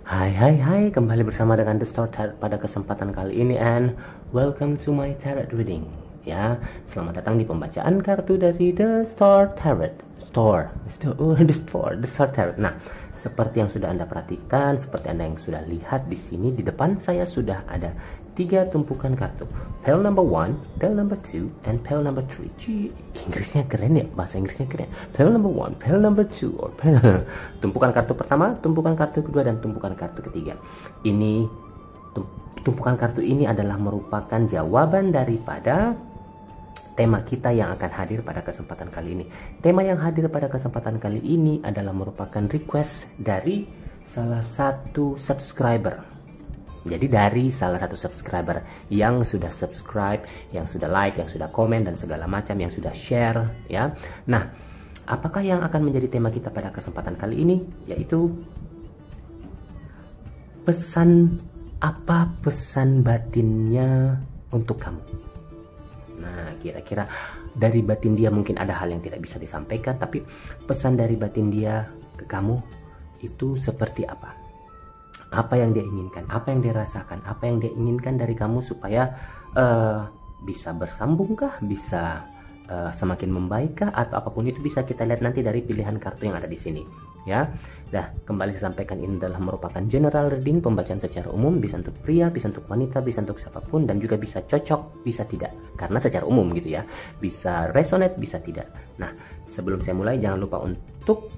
Hai, kembali bersama dengan The Store Tarot pada kesempatan kali ini, and welcome to my tarot reading. Ya, selamat datang di pembacaan kartu dari The Store Tarot. The Store Tarot. Nah, seperti yang sudah Anda perhatikan, seperti Anda yang sudah lihat di sini, di depan saya sudah ada 3 tumpukan kartu. Pile number 1, pile number 2, and pile number 3. Inggrisnya keren ya, bahasa Inggrisnya keren. Pile number 1, pile number 2, or pile tumpukan kartu pertama, tumpukan kartu kedua, dan tumpukan kartu ketiga. Ini tumpukan kartu ini adalah merupakan jawaban daripada tema kita yang akan hadir pada kesempatan kali ini. Tema yang hadir pada kesempatan kali ini adalah merupakan request dari salah satu subscriber. Jadi dari salah satu subscriber yang sudah subscribe, yang sudah like, yang sudah komen, dan segala macam, yang sudah share, ya. Nah, apakah yang akan menjadi tema kita pada kesempatan kali ini? Yaitu pesan batinnya untuk kamu. Nah, kira-kira dari batin dia mungkin ada hal yang tidak bisa disampaikan, tapi pesan dari batin dia ke kamu itu seperti apa? Apa yang dia inginkan, apa yang dia rasakan, apa yang dia inginkan dari kamu supaya bisa bersambungkah, bisa semakin membaikkah, atau apapun itu bisa kita lihat nanti dari pilihan kartu yang ada di sini, ya. Nah, kembali saya sampaikan, ini adalah merupakan general reading, pembacaan secara umum, bisa untuk pria, bisa untuk wanita, bisa untuk siapapun, dan juga bisa cocok, bisa tidak, karena secara umum gitu ya, bisa resonate, bisa tidak. Nah, sebelum saya mulai, jangan lupa untuk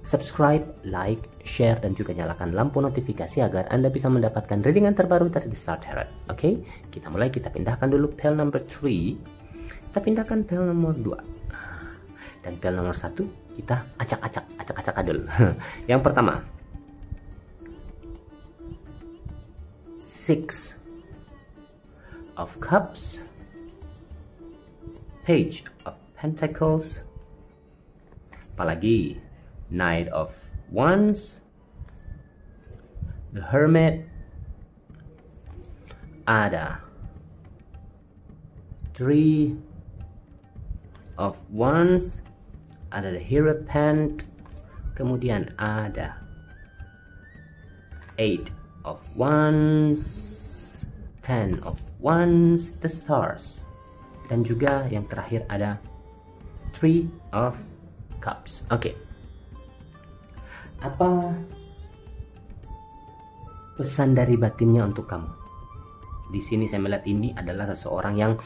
subscribe, like, share, dan juga nyalakan lampu notifikasi agar Anda bisa mendapatkan readingan terbaru dari The Star Tarot. Oke, kita mulai. Kita pindahkan dulu pile number 3. Kita pindahkan pile nomor 2. Dan pile nomor 1 kita acak-acak dulu. Yang pertama, 6 of Cups, Page of Pentacles, apalagi Knight of Wands, the Hermit, ada 3 of Wands, ada the Hierophant, kemudian ada 8 of Wands, 10 of Wands, the Stars, dan juga yang terakhir ada 3 of Cups. Oke. Apa pesan dari batinnya untuk kamu? Di sini saya melihat ini adalah seseorang yang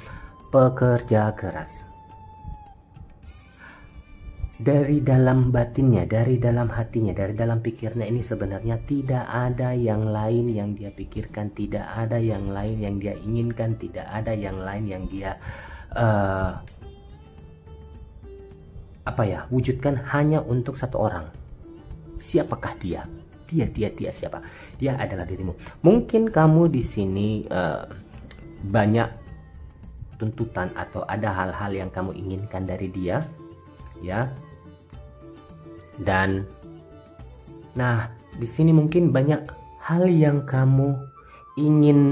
pekerja keras. Dari dalam batinnya, dari dalam hatinya, dari dalam pikirnya ini sebenarnya tidak ada yang lain yang dia pikirkan, tidak ada yang lain yang dia inginkan, tidak ada yang lain yang dia wujudkan hanya untuk satu orang. Siapakah dia? Dia siapa? Dia adalah dirimu. Mungkin kamu di sini banyak tuntutan atau ada hal-hal yang kamu inginkan dari dia, ya. Dan nah, di sini mungkin banyak hal yang kamu inginkan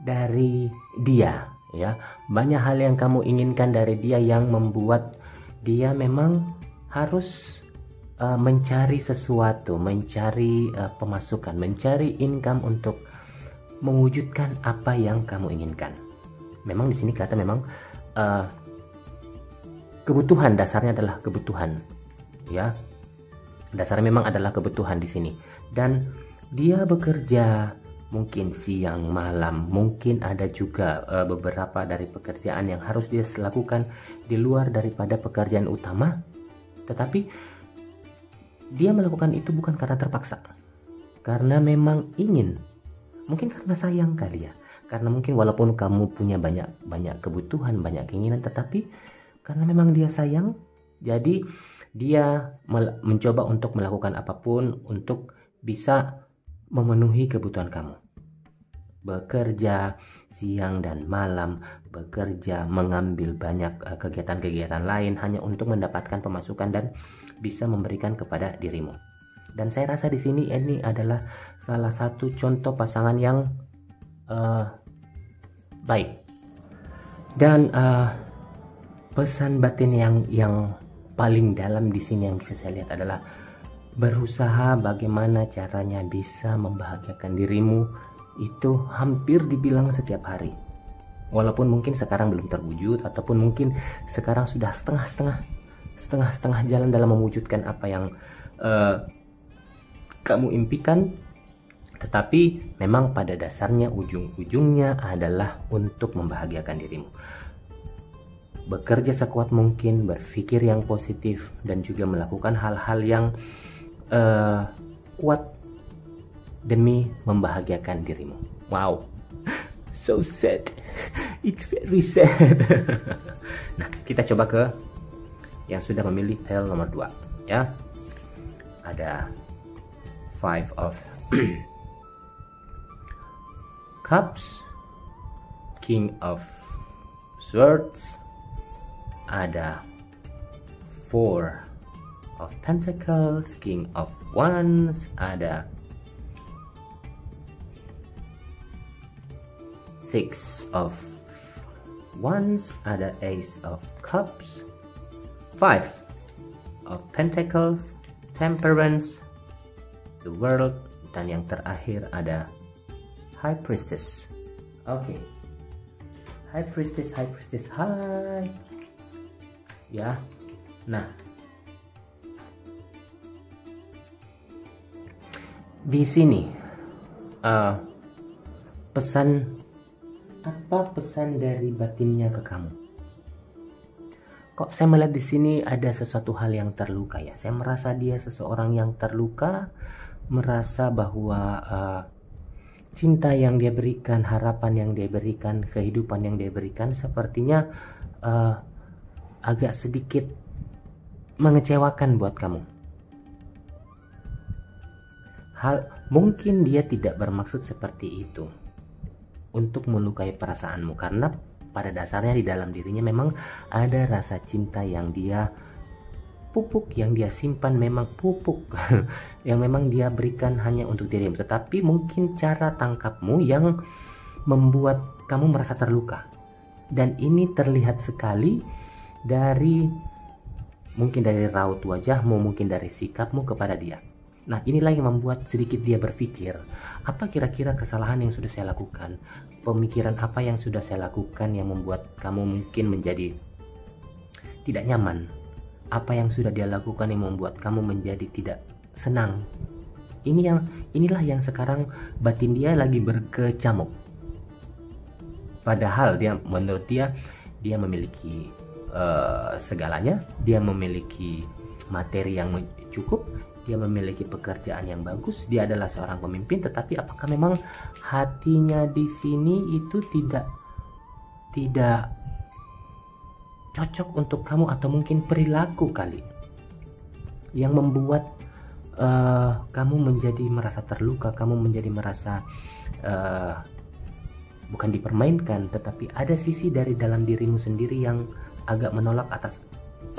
dari dia, ya. Banyak hal yang kamu inginkan dari dia yang membuat dia memang harus mencari sesuatu, mencari pemasukan, mencari income untuk mewujudkan apa yang kamu inginkan. Memang di sini kelihatan memang kebutuhan dasarnya adalah kebutuhan, ya. Dasarnya memang adalah kebutuhan di sini. Dan dia bekerja mungkin siang malam, mungkin ada juga beberapa dari pekerjaan yang harus dia lakukan di luar daripada pekerjaan utama, tetapi dia melakukan itu bukan karena terpaksa, karena memang ingin, mungkin karena sayang kali ya, karena mungkin walaupun kamu punya banyak kebutuhan, banyak keinginan, tetapi karena memang dia sayang, jadi dia mencoba untuk melakukan apapun untuk bisa memenuhi kebutuhan kamu. Bekerja siang dan malam, bekerja, mengambil banyak kegiatan-kegiatan lain hanya untuk mendapatkan pemasukan dan bisa memberikan kepada dirimu. Dan saya rasa di sini ini adalah salah satu contoh pasangan yang baik. Dan pesan batin yang paling dalam di sini yang bisa saya lihat adalah berusaha bagaimana caranya bisa membahagiakan dirimu itu hampir dibilang setiap hari. Walaupun mungkin sekarang belum terwujud, ataupun mungkin sekarang sudah setengah jalan dalam mewujudkan apa yang kamu impikan, tetapi memang pada dasarnya ujung-ujungnya adalah untuk membahagiakan dirimu. Bekerja sekuat mungkin, berpikir yang positif, dan juga melakukan hal-hal yang kuat demi membahagiakan dirimu. Wow, so sad, it's very sad. Nah, kita coba ke yang sudah memilih tile nomor 2 ya. Ada 5 of Cups, King of Swords, ada 4 of Pentacles, King of Wands, ada 6 of Wands, ada Ace of Cups, 5 of Pentacles, Temperance, the World, dan yang terakhir ada High Priestess. Oke. High Priestess, High. Ya. Nah, di sini pesan dari batinnya ke kamu? Kok saya melihat di sini ada sesuatu hal yang terluka ya. Saya merasa dia seseorang yang terluka, merasa bahwa cinta yang dia berikan, harapan yang dia berikan, kehidupan yang dia berikan sepertinya agak sedikit mengecewakan buat kamu. Mungkin dia tidak bermaksud seperti itu untuk melukai perasaanmu, karena pada dasarnya di dalam dirinya memang ada rasa cinta yang dia pupuk, yang dia simpan, memang pupuk yang memang dia berikan hanya untuk dirimu. Tetapi mungkin cara tangkapmu yang membuat kamu merasa terluka, dan ini terlihat sekali dari mungkin dari raut wajahmu, mungkin dari sikapmu kepada dia. Nah, inilah yang membuat sedikit dia berpikir, apa kira-kira kesalahan yang sudah saya lakukan, pemikiran apa yang sudah saya lakukan yang membuat kamu mungkin menjadi tidak nyaman, apa yang sudah dia lakukan yang membuat kamu menjadi tidak senang. Inilah yang sekarang batin dia lagi berkecamuk. Padahal menurut dia memiliki segalanya, dia memiliki materi yang cukup, dia memiliki pekerjaan yang bagus, dia adalah seorang pemimpin. Tetapi apakah memang hatinya di sini itu tidak cocok untuk kamu, atau mungkin perilaku kali yang membuat kamu menjadi merasa terluka, kamu menjadi merasa bukan dipermainkan, tetapi ada sisi dari dalam dirimu sendiri yang agak menolak atas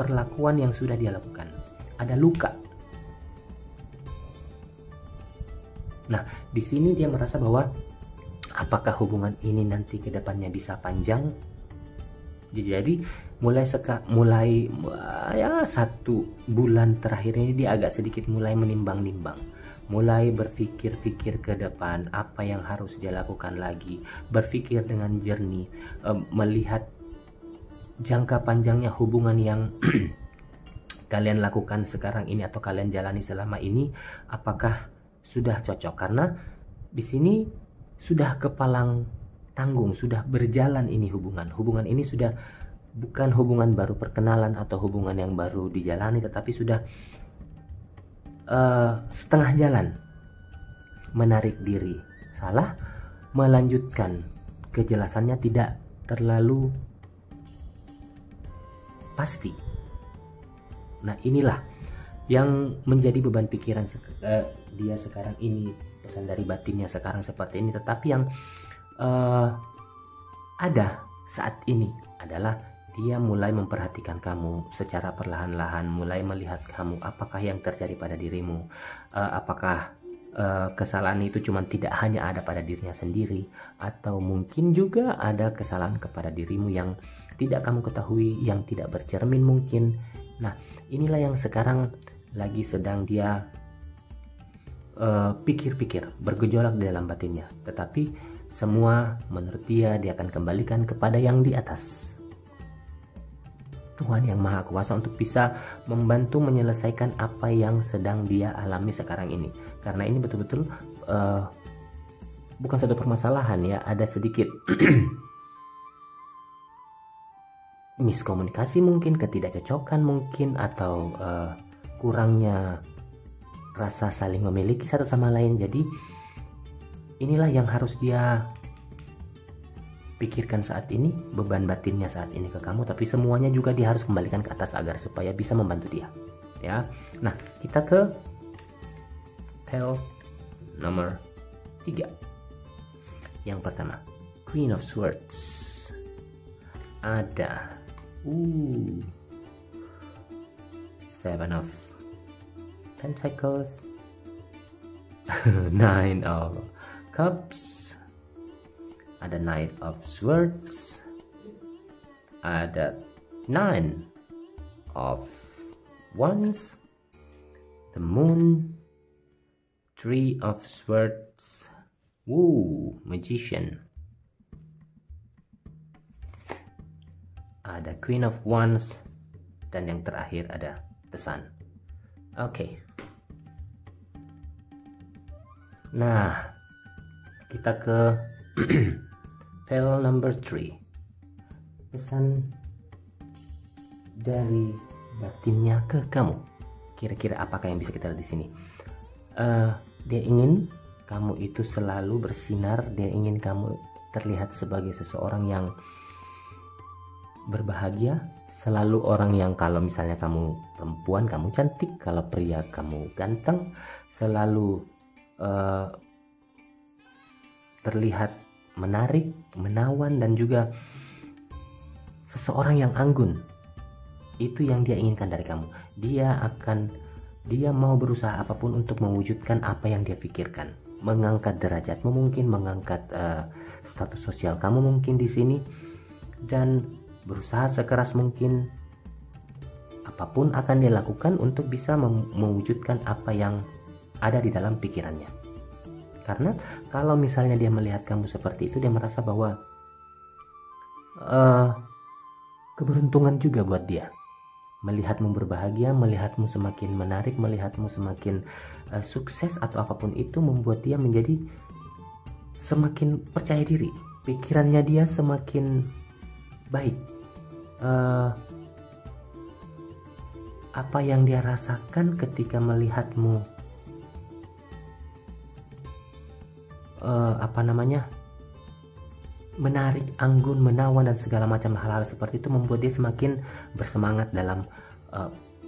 perlakuan yang sudah dia lakukan. Ada luka. Nah, di sini dia merasa bahwa apakah hubungan ini nanti ke depannya bisa panjang? Jadi mulai 1 bulan terakhir ini dia agak sedikit mulai menimbang-nimbang, mulai berpikir-pikir ke depan apa yang harus dia lakukan lagi, berpikir dengan jernih, melihat jangka panjangnya hubungan yang kalian lakukan sekarang ini atau kalian jalani selama ini, apakah sudah cocok. Karena di sini sudah kepalang tanggung, sudah berjalan ini hubungan ini sudah bukan hubungan baru perkenalan atau hubungan yang baru dijalani, tetapi sudah setengah jalan menarik diri, melanjutkan, kejelasannya tidak terlalu pasti. Nah, inilah yang menjadi beban pikiran dia sekarang ini, pesan dari batinnya sekarang seperti ini. Tetapi yang ada saat ini adalah dia mulai memperhatikan kamu secara perlahan-lahan, mulai melihat kamu, apakah yang terjadi pada dirimu, apakah kesalahan itu cuma tidak hanya ada pada dirinya sendiri, atau mungkin juga ada kesalahan kepada dirimu yang tidak kamu ketahui, yang tidak bercermin mungkin. Nah, inilah yang sekarang lagi sedang dia pikir-pikir, bergejolak di dalam batinnya. Tetapi semua menurut dia akan kembalikan kepada yang di atas. Tuhan yang Maha Kuasa untuk bisa membantu menyelesaikan apa yang sedang dia alami sekarang ini. Karena ini betul-betul bukan satu permasalahan ya, ada sedikit miskomunikasi mungkin, ketidakcocokan mungkin, atau kurangnya rasa saling memiliki satu sama lain. Jadi inilah yang harus dia pikirkan saat ini, beban batinnya saat ini ke kamu, tapi semuanya juga dia harus kembalikan ke atas agar supaya bisa membantu dia ya. Nah, kita ke Pearl nomor 3. Yang pertama, Queen of Swords. Ada Seven of Pentacles, Nine of Cups, ada Knight of Swords, ada Nine of Wands, the Moon, Three of Swords, Magician, ada Queen of Wands, dan yang terakhir ada the Sun. Oke. Nah, kita ke Pearl number 3. Pesan dari batinnya ke kamu. Kira-kira apakah yang bisa kita lihat di sini? Dia ingin kamu itu selalu bersinar. Dia ingin kamu terlihat sebagai seseorang yang berbahagia. Selalu orang yang, kalau misalnya kamu perempuan kamu cantik, kalau pria kamu ganteng. Selalu terlihat menarik, menawan, dan juga seseorang yang anggun. Itu yang dia inginkan dari kamu. Dia mau berusaha apapun untuk mewujudkan apa yang dia pikirkan, mengangkat derajatmu mungkin, mengangkat status sosial kamu mungkin di sini, dan berusaha sekeras mungkin. Apapun akan dia lakukan untuk bisa mewujudkan apa yang ada di dalam pikirannya. Karena kalau misalnya dia melihat kamu seperti itu, dia merasa bahwa keberuntungan juga buat dia. Melihatmu berbahagia, melihatmu semakin menarik, melihatmu semakin sukses atau apapun itu, membuat dia menjadi semakin percaya diri. Pikirannya dia semakin baik. Apa yang dia rasakan ketika melihatmu menarik, anggun, menawan, dan segala macam hal-hal seperti itu, membuat dia semakin bersemangat dalam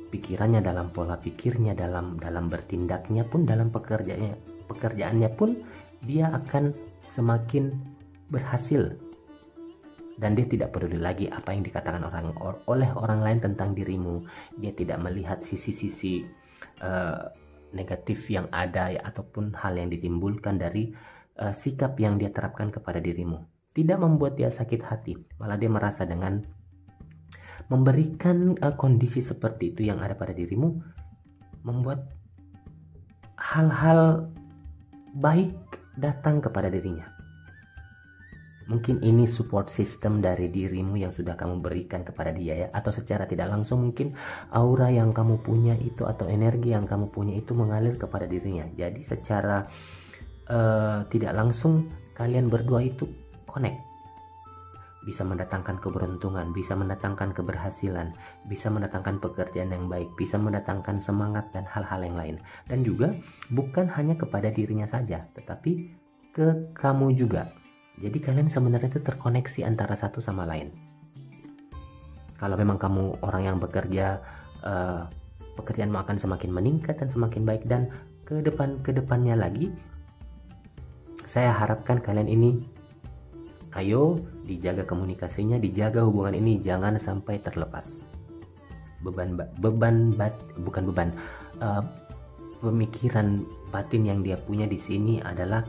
pikirannya, dalam pola pikirnya, dalam bertindaknya pun, dalam pekerjaannya pun dia akan semakin berhasil. Dan dia tidak peduli lagi apa yang dikatakan oleh orang lain tentang dirimu. Dia tidak melihat sisi-sisi negatif yang ada ya, ataupun hal yang ditimbulkan dari sikap yang dia terapkan kepada dirimu. Tidak membuat dia sakit hati, malah dia merasa dengan memberikan kondisi seperti itu yang ada pada dirimu, membuat hal-hal baik datang kepada dirinya. Mungkin ini support system dari dirimu yang sudah kamu berikan kepada dia ya, atau secara tidak langsung mungkin aura yang kamu punya itu atau energi yang kamu punya itu mengalir kepada dirinya. Jadi secara tidak langsung kalian berdua itu connect. Bisa mendatangkan keberuntungan, bisa mendatangkan keberhasilan, bisa mendatangkan pekerjaan yang baik, bisa mendatangkan semangat dan hal-hal yang lain. Dan juga bukan hanya kepada dirinya saja, tetapi ke kamu juga. Jadi kalian sebenarnya itu terkoneksi antara satu sama lain. Kalau memang kamu orang yang bekerja, pekerjaanmu akan semakin meningkat dan semakin baik. Dan kedepannya lagi, saya harapkan kalian ini, ayo dijaga komunikasinya, dijaga hubungan ini, jangan sampai terlepas. Pemikiran batin yang dia punya di sini adalah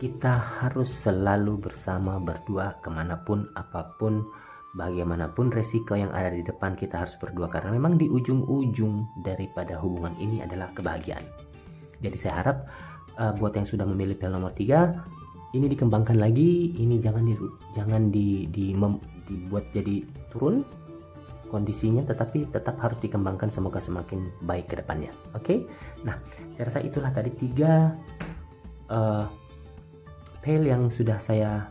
kita harus selalu bersama berdua kemanapun, apapun, bagaimanapun resiko yang ada di depan, kita harus berdua. Karena memang di ujung-ujung daripada hubungan ini adalah kebahagiaan. Jadi saya harap buat yang sudah memilih pel nomor 3 ini dikembangkan lagi, ini jangan dibuat jadi turun kondisinya, tetapi tetap harus dikembangkan, semoga semakin baik ke depannya. Oke. Nah, saya rasa itulah tadi 3 pel yang sudah saya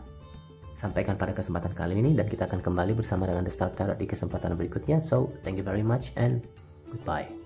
sampaikan pada kesempatan kali ini, dan kita akan kembali bersama dengan The Star Tarot di kesempatan berikutnya. So, thank you very much and goodbye.